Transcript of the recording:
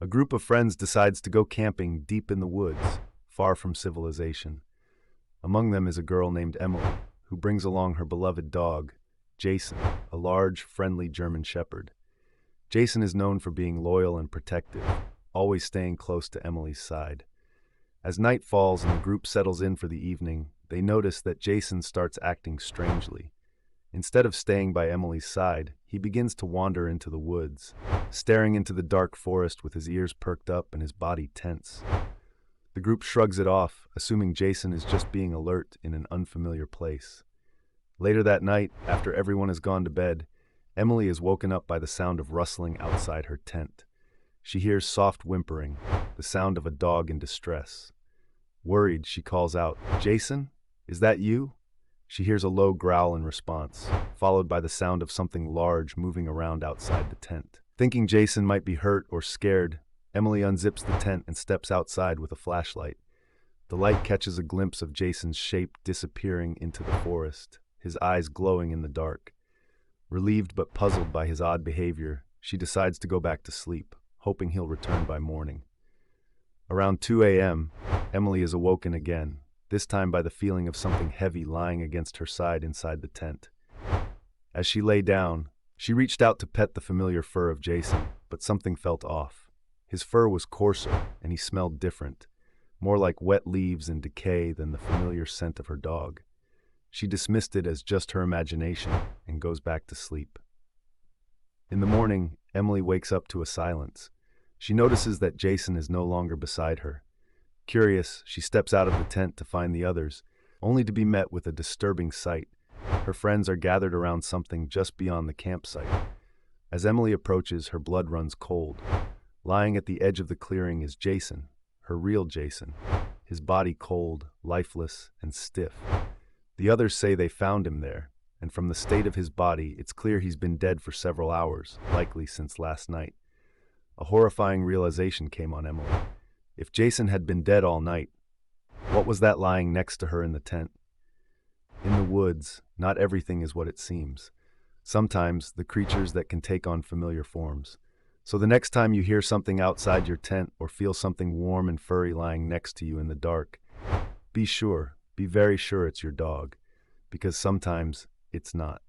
A group of friends decides to go camping deep in the woods, far from civilization. Among them is a girl named Emily, who brings along her beloved dog, Jason, a large, friendly German Shepherd. Jason is known for being loyal and protective, always staying close to Emily's side. As night falls and the group settles in for the evening, they notice that Jason starts acting strangely. Instead of staying by Emily's side, he begins to wander into the woods, staring into the dark forest with his ears perked up and his body tense. The group shrugs it off, assuming Jason is just being alert in an unfamiliar place. Later that night, after everyone has gone to bed, Emily is woken up by the sound of rustling outside her tent. She hears soft whimpering, the sound of a dog in distress. Worried, she calls out, "Jason, is that you?" She hears a low growl in response, followed by the sound of something large moving around outside the tent. Thinking Jason might be hurt or scared, Emily unzips the tent and steps outside with a flashlight. The light catches a glimpse of Jason's shape disappearing into the forest, his eyes glowing in the dark. Relieved but puzzled by his odd behavior, she decides to go back to sleep, hoping he'll return by morning. Around 2 a.m., Emily is awoken again, this time by the feeling of something heavy lying against her side inside the tent. As she lay down, she reached out to pet the familiar fur of Jason, but something felt off. His fur was coarser, and he smelled different, more like wet leaves and decay than the familiar scent of her dog. She dismissed it as just her imagination and goes back to sleep. In the morning, Emily wakes up to a silence. She notices that Jason is no longer beside her. Curious, she steps out of the tent to find the others, only to be met with a disturbing sight. Her friends are gathered around something just beyond the campsite. As Emily approaches, her blood runs cold. Lying at the edge of the clearing is Jason, her real Jason, his body cold, lifeless, and stiff. The others say they found him there, and from the state of his body, it's clear he's been dead for several hours, likely since last night. A horrifying realization came on Emily. If Jason had been dead all night, what was that lying next to her in the tent? In the woods, not everything is what it seems. Sometimes, the creatures that can take on familiar forms. So the next time you hear something outside your tent or feel something warm and furry lying next to you in the dark, be very sure it's your dog, because sometimes it's not.